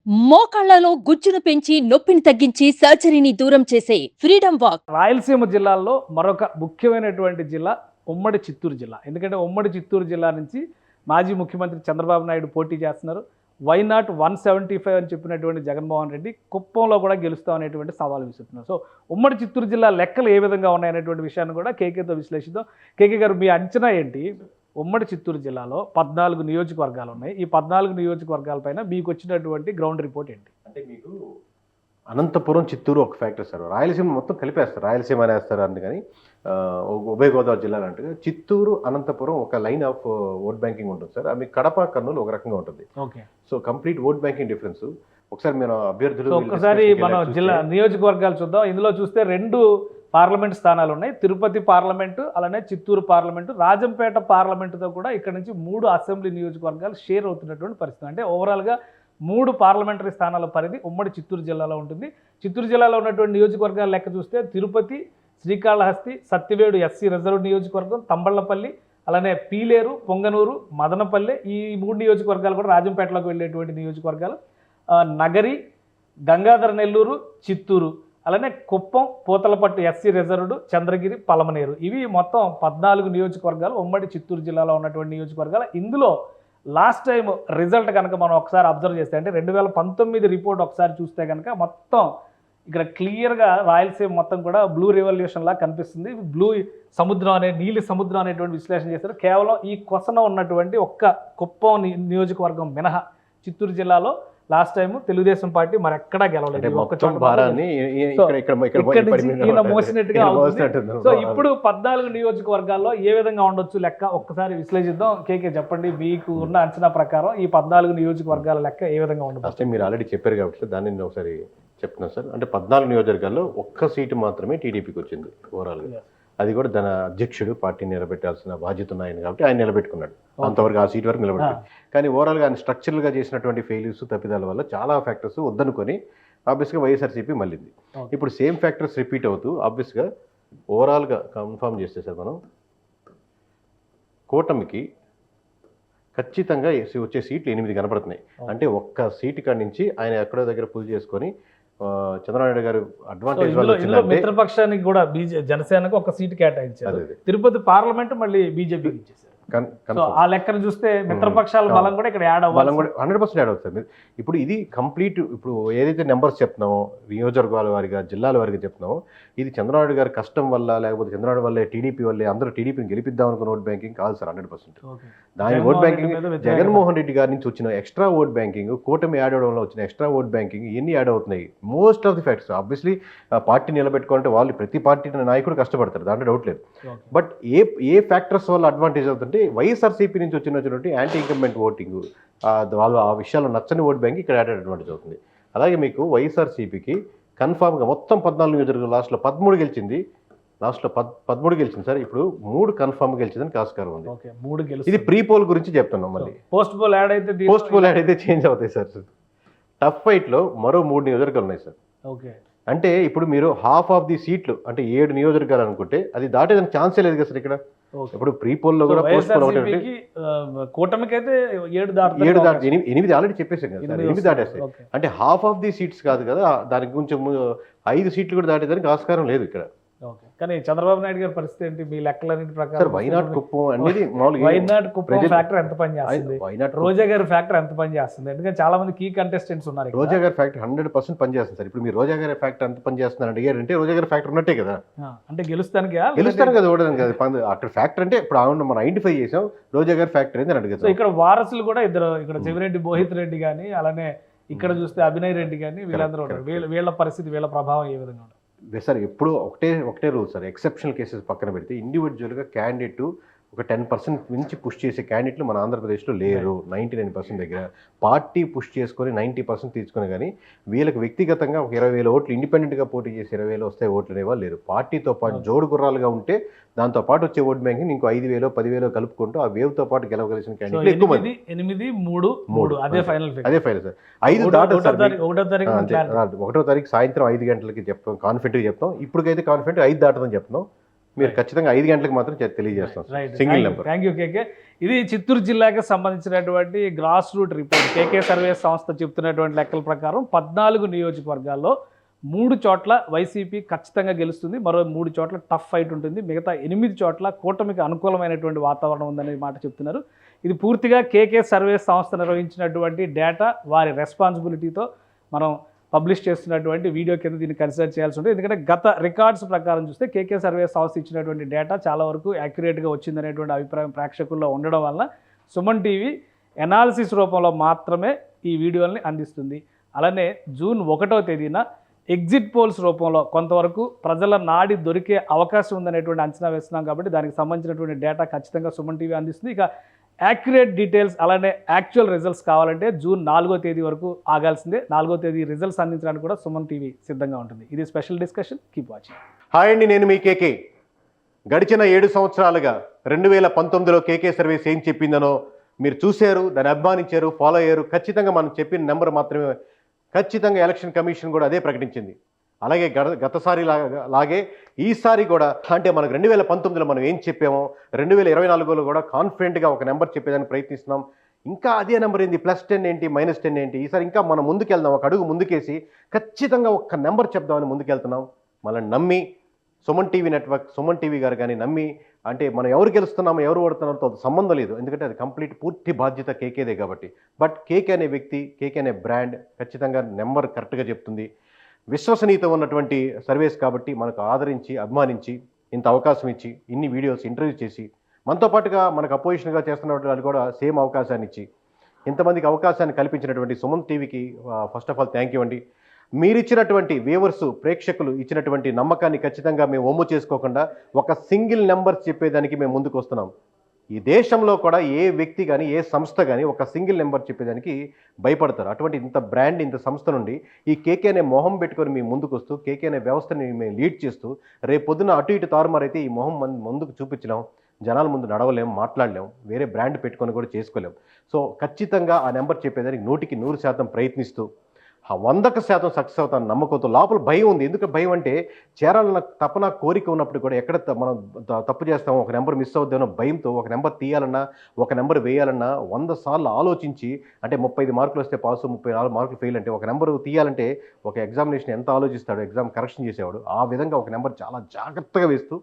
మోకాళ్లలో గుజ్జును పెంచి నొప్పిని తగ్గించి సర్జరీని దూరం చేసే ఫ్రీడమ్ వాక్. రాయలసీమ జిల్లాల్లో మరొక ముఖ్యమైనటువంటి జిల్లా ఉమ్మడి చిత్తూరు జిల్లా. ఎందుకంటే ఉమ్మడి చిత్తూరు జిల్లా నుంచి మాజీ ముఖ్యమంత్రి చంద్రబాబు నాయుడు పోటీ చేస్తున్నారు. వై నాట్ 175 అని చెప్పినటువంటి జగన్మోహన్ రెడ్డి కుప్పంలో కూడా గెలుస్తాం అనేటువంటి సవాలు విసురుతున్నారు. సో ఉమ్మడి చిత్తూరు జిల్లా లెక్కలు ఏ విధంగా ఉన్నాయనేటువంటి విషయాన్ని కూడా కేకేతో విశ్లేషిద్దాం. కేకే గారు, మీ అంచనా ఏంటి? ఉమ్మడి చిత్తూరు జిల్లాలో 14 నియోజకవర్గాలు ఉన్నాయి. ఈ 14 నియోజకవర్గాలపైన మీకు వచ్చినటువంటి గ్రౌండ్ రిపోర్ట్ ఏంటి? అంటే మీకు అనంతపురం, చిత్తూరు ఒక ఫ్యాక్టర్ సార్. రాయలసీమ మొత్తం కలిపేస్తారు, రాయలసీమ అనేస్తారు అందుకని ఉభయ గోదావరి జిల్లాలు అంటే చిత్తూరు, అనంతపురం ఒక లైన్ ఆఫ్ ఓట్ బ్యాంకింగ్ ఉంటుంది సార్. అది కడప, కర్నూలు ఒక రకంగా ఉంటుంది. Okay, so complete vote banking difference. ఒకసారి మీరు అభ్యర్థులు ఒకసారి మనం జిల్లా నియోజకవర్గాలు చూద్దాం. ఇందులో చూస్తే 2 పార్లమెంట్ స్థానాలు ఉన్నాయి. తిరుపతి పార్లమెంటు, అలానే చిత్తూరు పార్లమెంటు, రాజంపేట పార్లమెంటుతో కూడా ఇక్కడ నుంచి 3 అసెంబ్లీ నియోజకవర్గాలు షేర్ అవుతున్నటువంటి పరిస్థితి. అంటే ఓవరాల్గా 3 పార్లమెంటరీ స్థానాల పరిధి ఉమ్మడి చిత్తూరు జిల్లాలో ఉంటుంది. చిత్తూరు జిల్లాలో ఉన్నటువంటి నియోజకవర్గాల లెక్క చూస్తే తిరుపతి, శ్రీకాళహస్తి, సత్యవేడు ఎస్సీ రిజర్వ్ నియోజకవర్గం, తంబళ్లపల్లి, అలానే పీలేరు, పొంగనూరు, మదనపల్లె, ఈ 3 నియోజకవర్గాలు కూడా రాజంపేటలోకి వెళ్ళేటువంటి నియోజకవర్గాలు. నగరి, గంగాధర నెల్లూరు, చిత్తూరు, అలానే కుప్పం, పూతలపట్టు ఎస్సీ రిజర్వ్డ్, చంద్రగిరి, పలమనేరు, ఇవి మొత్తం 14 నియోజకవర్గాలు ఉమ్మడి చిత్తూరు జిల్లాలో ఉన్నటువంటి నియోజకవర్గాలు. ఇందులో లాస్ట్ టైం రిజల్ట్ కనుక మనం ఒకసారి అబ్జర్వ్ చేస్తే, అంటే 2019 రిపోర్ట్ ఒకసారి చూస్తే కనుక మొత్తం ఇక్కడ క్లియర్గా రాయలసీమ మొత్తం కూడా బ్లూ రెవల్యూషన్ లా కనిపిస్తుంది. బ్లూ సముద్రం నీలి సముద్రం అనేటువంటి విశ్లేషణ చేశారు. కేవలం ఈ కొసన ఉన్నటువంటి ఒక్క కుప్పం నియోజకవర్గం మినహా చిత్తూరు జిల్లాలో లాస్ట్ టైం తెలుగుదేశం పార్టీ మరి ఎక్కడా గెలవలేదు. మోసినట్టుగా అవుతుంది. సో ఇప్పుడు 14 నియోజకవర్గాల్లో ఏ విధంగా ఉండొచ్చు లెక్క ఒక్కసారి విశ్లేషిద్దాం. కేకే చెప్పండి, మీకు ఉన్న అంచనా ప్రకారం ఈ 14 నియోజకవర్గాల లెక్క ఏ విధంగా ఉండదు? మీరు ఆల్రెడీ చెప్పారు కాబట్టి దాన్ని నేను ఒకసారి చెప్తున్నాను సార్. అంటే 14 నియోజకవర్గాల్లో ఒక్క సీటు మాత్రమే టీడీపీకి వచ్చింది ఓవరాల్గా. అది కూడా తన అధ్యక్షుడు పార్టీ నిలబెట్టాల్సిన బాధ్యత ఉన్న ఆయన కాబట్టి ఆయన నిలబెట్టుకున్నాడు. అంతవరకు ఆ సీట్ వరకు నిలబెట్టాడు. కానీ ఓవరాల్గా ఆయన స్ట్రక్చరల్గా చేసినటువంటి ఫెయిల్యూర్స్, తప్పిదాల వల్ల చాలా ఫ్యాక్టర్స్ వద్దనుకొని ఆబ్వియస్గా వైఎస్ఆర్సీపీ మళ్ళింది. ఇప్పుడు సేమ్ ఫ్యాక్టర్స్ రిపీట్ అవుతూ ఆబ్వియస్గా ఓవరాల్గా కన్ఫర్మ్ చేస్తే సార్ మనం కూటమికి ఖచ్చితంగా వచ్చే సీట్లు 8 కనపడుతున్నాయి. అంటే ఒక్క సీటు కాడి నుంచి ఆయన ఎక్కడో దగ్గర పుల్ చేసుకొని చంద్రబాబు నాయుడు గారు అడ్వాంటేజ్ వల్ల మిత్రపక్షానికి కూడా జనసేనకు ఒక సీటు కేటాయించారు. తిరుపతి పార్లమెంట్ మళ్ళీ బీజేపీకి ఇచ్చేసారు. ఆ లెక్కను చూస్తే మిత్రపక్షాల బలం కూడా ఇక్కడ యాడ్ అవ్వాలి. 100% యాడ్ అవుతుంది. ఇప్పుడు ఇది కంప్లీట్, ఇప్పుడు ఏదైతే నెంబర్స్ చెప్తున్నామో నియోజకవర్గాల వారిగా, జిల్లాల వారిగా చెప్తున్నామో, ఇది చంద్రబాబు గారి కష్టం వల్ల, లేకపోతే చంద్రబాబు వల్లే, టీడీపీ వల్లే అందరూ టీడీపీని గెలిపిద్దాం అనుకున్న ఓట్ బ్యాంకింగ్ కాదు సార్. 100% దాని ఓట్ బ్యాంకింగ్ జగన్మోహన్ రెడ్డి గారి నుంచి వచ్చిన ఎక్స్ట్రా ఓట్ బ్యాంకింగ్, కూటమి యాడ్ అవడంలో వచ్చిన ఎక్స్ట్రా ఓట్ బ్యాంకింగ్, ఇవన్నీ యాడ్ అవుతున్నాయి. Most of the facts obviously party నిలబెట్టుకోవాలంటే వాళ్ళు ప్రతి పార్టీ నాయకుడు కష్టపడతారు, దాంట్లో డౌట్ లేదు. బట్ ఏ ఫ్యాక్టర్స్ వల్ల అడ్వాంటేజ్ అవుతుంటే వైఎస్ఆర్సీపీ నుంచి వచ్చినటువంటి యాంటీ ఇన్కంబెంట్ ఓటింగ్, వాళ్ళు ఆ విషయాల్లో నచ్చని ఓట్ బ్యాంక్ ఇక్కడ యాడ్ అడ్వాంటేజ్ అవుతుంది. అలాగే మీకు వైఎస్ఆర్సీపీకి కన్ఫామ్గా మొత్తం 14 నియోజకవర్గాలు లాస్ట్లో 13 గెలిచింది. లాస్ట్లో 13 గెలిచింది సార్. ఇప్పుడు 3 కన్ఫామ్ గెలిచిందని ఆస్కారం ఉంది. ఇది ప్రీ పోల్ గురించి చెప్తున్నాం. మళ్ళీ పోస్ట్ పోల్ యాడ్ అయితే చేంజ్ అవుతాయి సార్. టఫ్ ఫైట్లో మరో 3 నియోజకవర్గాలు ఉన్నాయి సార్. అంటే ఇప్పుడు మీరు హాఫ్ ఆఫ్ ది సీట్లు అంటే 7 నియోజకవర్గాలు అనుకుంటే అది దాటేదానికి ఛాన్సే లేదు కదా సార్ ఇక్కడ. ఇప్పుడు ప్రీ పోల్లో కూడా పోస్ట్ పోల్ కూటమికి అయితే 8 ఆల్రెడీ చెప్పేసాం కదా సార్. 8 దాటేస్తాయి. అంటే హాఫ్ ఆఫ్ ది సీట్స్ కాదు కదా, దానికి కొంచెం 5 సీట్లు కూడా దాటేదానికి ఆస్కారం లేదు ఇక్కడ. కానీ చంద్రబాబు నాయుడు గారి పరిస్థితి ఏంటి మీ లెక్కలన్నింటి ప్రకారం? వైనాట్ కుప్పం అనేది వైనాట్ కుప్పం ఫ్యాక్టర్ ఎంత పని చేస్తుంది? రోజా గారి ఫ్యాక్టర్ ఎంత పని చేస్తుంది? ఎందుకంటే చాలా మంది కీ కంటెస్టెంట్స్ ఉన్నారు. రోజా గారి ఫ్యాక్టర్ 100% పని చేస్తుంది సార్. ఇప్పుడు మీరు రోజా గారి ఫ్యాక్టర్ ఎంత పని చేస్తున్నారు అడిగారంటే రోజా గారి ఫ్యాక్టర్ ఉన్నట్టే కదా. అంటే గెలుస్తాను కదా, ఓడడానికి కదా. అక్కడ ఫ్యాక్టర్ అంటే ఇప్పుడు మనం ఐడెంటిఫై చేసాం, రోజా గారి ఫ్యాక్టర్ ఏందని అడిగారు. ఇక్కడ వారసులు కూడా ఇద్దరు, ఇక్కడ చెవిరెడ్డి మోహిత్ రెడ్డి కానీ, అలానే ఇక్కడ చూస్తే అభినయ్ రెడ్డి కానీ, వీళ్ళందరూ ఉన్నారు. వీళ్ళ పరిస్థితి, వీళ్ళ ప్రభావం ఏ విధంగా ఉంటుంది సార్? ఎప్పుడు ఒకటే రూల్ సార్. ఎక్సెప్షనల్ కేసెస్ పక్కన పెడితే ఇండివిజువల్గా క్యాండిడేట్ ఒక 10% మించి పుష్ చేసే క్యాండిడేట్లు మన ఆంధ్రప్రదేశ్లో లేరు. 99% దగ్గర పార్టీ పుష్ చేసుకొని 90% తీసుకుని, కానీ వీళ్ళకి వ్యక్తిగతంగా ఒక 20,000 ఓట్లు ఇండిపెండెంట్గా పోటీ చేసి 20,000 వస్తాయి ఓట్లు అనేవాళ్ళు లేరు. పార్టీతో పాటు జోడు గుర్రాలుగా ఉంటే దాంతో పాటు వచ్చే ఓట్ బ్యాంకింగ్ ఇంకో 5,000 10,000 కలుపుకుంటూ ఆ వేవ్తో పాటు గెలవగలిసిన క్యాండిడేట్ ఎక్కువ మంది. 8-3-3 అదే ఫైనల్ సార్. 5 దాటదు సార్. 1వ తారీఖు సాయంత్రం 5 గంటలకి చెప్తాం, కాన్ఫిడెంట్గా చెప్తాం. ఇప్పటికైతే కాన్ఫిడెంట్ 5 దాటదని చెప్తాం. మీరు ఖచ్చితంగా 5 గంటలకు మాత్రం తెలియజేస్తాం సింగిల్ నెంబర్. థ్యాంక్ యూ కేకే. ఇది చిత్తూరు జిల్లాకి సంబంధించినటువంటి గ్రాస్ రూట్ రిపోర్ట్. కేకే సర్వేస్ సంస్థ చెప్తున్నటువంటి లెక్కల ప్రకారం 14 నియోజకవర్గాల్లో 3 చోట్ల వైసీపీ ఖచ్చితంగా గెలుస్తుంది, మరో 3 చోట్ల టఫ్ ఫైట్ ఉంటుంది, మిగతా 8 చోట్ల కూటమికి అనుకూలమైనటువంటి వాతావరణం ఉందనే మాట చెప్తున్నారు. ఇది పూర్తిగా కేకే సర్వేస్ సంస్థ నిర్వహించినటువంటి డేటా, వారి రెస్పాన్సిబిలిటీతో మనం పబ్లిష్ చేస్తున్నటువంటి వీడియో కింద దీన్ని కన్సిడర్ చేయాల్సి ఉంటుంది. ఎందుకంటే గత రికార్డ్స్ ప్రకారం చూస్తే కేకే సర్వేస్ సంస్థ ఇచ్చినటువంటి డేటా చాలా వరకు యాక్యురేట్గా వచ్చిందనేటువంటి అభిప్రాయం ప్రేక్షకుల్లో ఉండడం వల్ల సుమన్ టీవీ ఎనాలిసిస్ రూపంలో మాత్రమే ఈ వీడియోల్ని అందిస్తుంది. అలానే జూన్ 1వ తేదీన ఎగ్జిట్ పోల్స్ రూపంలో కొంతవరకు ప్రజల నాడి దొరికే అవకాశం ఉందనేటువంటి అంచనా వేస్తున్నాం. కాబట్టి దానికి సంబంధించినటువంటి డేటా ఖచ్చితంగా సుమన్ టీవీ అందిస్తుంది. ఇక యాక్యురేట్ డీటెయిల్స్ అలానే యాక్చువల్ రిజల్ట్స్ కావాలంటే జూన్ 4వ తేదీ వరకు ఆగాల్సిందే. 4వ తేదీ రిజల్ట్స్ అందించడానికి కూడా సుమన్ టీవీ సిద్ధంగా ఉంటుంది. ఇది special discussion. Keep watching. Hi అండి, నేను మీ కేకే. గడిచిన 7 సంవత్సరాలుగా 2019లో కేకే సర్వీస్ ఏం చెప్పిందనో మీరు చూశారు, దాన్ని అభిమానించారు, ఫాలో అయ్యారు. ఖచ్చితంగా మనం చెప్పిన నెంబర్ మాత్రమే ఖచ్చితంగా ఎలక్షన్ కమిషన్ కూడా అదే ప్రకటించింది. అలాగే గతసారి లాగే ఈసారి కూడా అంటే మనకు 2019లో మనం ఏం చెప్పామో 2024లో కూడా కాన్ఫిడెంట్గా ఒక నెంబర్ చెప్పేదానికి ప్రయత్నిస్తున్నాం. ఇంకా అదే నెంబర్ ఏంటి, +10 ఏంటి, -10 ఏంటి, ఈసారి ఇంకా మనం ముందుకెళ్దాం, ఒక అడుగు ముందుకేసి ఖచ్చితంగా ఒక్క నెంబర్ చెప్దామని ముందుకెళ్తున్నాం. మళ్ళీ నమ్మి Suman TV network, Suman TV గారు కానీ నమ్మి, అంటే మనం ఎవరు గెలుస్తున్నామో ఎవరు ఓడుతున్నారో అది సంబంధం లేదు, ఎందుకంటే అది పూర్తి బాధ్యత కేకేదే కాబట్టి. బట్ కేకే అనే వ్యక్తి, కేకే అనే బ్రాండ్ ఖచ్చితంగా నెంబర్ కరెక్ట్గా చెప్తుంది. విశ్వసనీయత ఉన్నటువంటి సర్వీస్ కాబట్టి మనకు ఆదరించి అభిమానించి ఇంత అవకాశం ఇచ్చి ఇన్ని వీడియోస్ ఇంటర్వ్యూ చేసి మనతో పాటుగా మనకు అపోజిషన్గా చేస్తున్నటువంటి వాళ్ళు కూడా సేమ్ అవకాశాన్ని ఇచ్చి ఇంతమందికి అవకాశాన్ని కల్పించినటువంటి సుమన్ టీవీకి first of all thank you అండి. మీరిచ్చినటువంటి వ్యూవర్స్, ప్రేక్షకులు ఇచ్చినటువంటి నమ్మకాన్ని ఖచ్చితంగా మేము ఒమ్ము చేసుకోకుండా ఒక సింగిల్ నెంబర్ చెప్పేదానికి మేము ముందుకు వస్తున్నాం. ఈ దేశంలో కూడా ఏ వ్యక్తి కానీ ఏ సంస్థ కానీ ఒక సింగిల్ నెంబర్ చెప్పేదానికి భయపడతారు. అటువంటి ఇంత బ్రాండ్, ఇంత సంస్థ నుండి ఈ కేకే అనే మొహం పెట్టుకొని మేము ముందుకు వస్తూ కేకే అనే వ్యవస్థని మేము లీడ్ చేస్తూ రేపు పొద్దున అటు ఇటు తారుమారైతే ఈ మొహం ముందుకు చూపించలేం, జనాల ముందు నడవలేం, మాట్లాడలేం, వేరే బ్రాండ్ పెట్టుకొని కూడా చేసుకోలేం. సో ఖచ్చితంగా ఆ నెంబర్ చెప్పేదానికి 100% ప్రయత్నిస్తూ 100% సక్సెస్ అవుతాను నమ్మకంతో. లోపల భయం ఉంది. ఎందుకు భయం అంటే చేరాలన్న తపన, కోరిక ఉన్నప్పుడు కూడా ఎక్కడ మనం తప్పు చేస్తామో, ఒక నెంబర్ మిస్ అవుద్దామో భయంతో ఒక నెంబర్ తీయాలన్నా, ఒక నెంబర్ వేయాలన్నా 100 సార్లు ఆలోచించి, అంటే 35 మార్కులు వస్తే పాసు, 34 మార్కులు ఫెయిల్ అంటే ఒక నెంబర్ తీయాలంటే ఒక ఎగ్జామినేషన్ ఎంత ఆలోచిస్తాడు ఎగ్జామ్ కరెక్షన్ చేసేవాడు, ఆ విధంగా ఒక నెంబర్ చాలా జాగ్రత్తగా వేస్తూ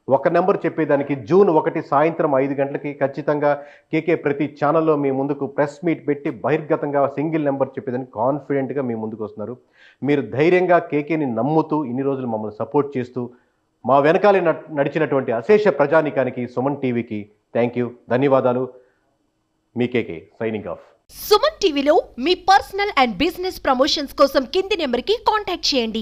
ఒక నెంబర్ చెప్పేదానికి జూన్ 1 సాయంత్రం 5 గంటలకి ఖచ్చితంగా కేకే ప్రతి ఛానల్లో మీ ముందుకు ప్రెస్ మీట్ పెట్టి బహిర్గతంగా సింగిల్ నెంబర్ చెప్పేదానికి కాన్ఫిడెంట్గా మీ ముందుకు వస్తున్నారు. మీరు ధైర్యంగా కేకేని నమ్ముతూ ఇన్ని రోజులు మమ్మల్ని సపోర్ట్ చేస్తూ మా వెనకాలే నడిచినటువంటి అశేష ప్రజానికానికి, సుమన్ టీవీకి థ్యాంక్ యూ, ధన్యవాదాలు. మీ కేకే సైనింగ్ ఆఫ్. సుమన్ టీవీలో మీ పర్సనల్ అండ్ బిజినెస్ ప్రమోషన్స్ కోసం కింది నెంబర్కి కాంటాక్ట్ చేయండి.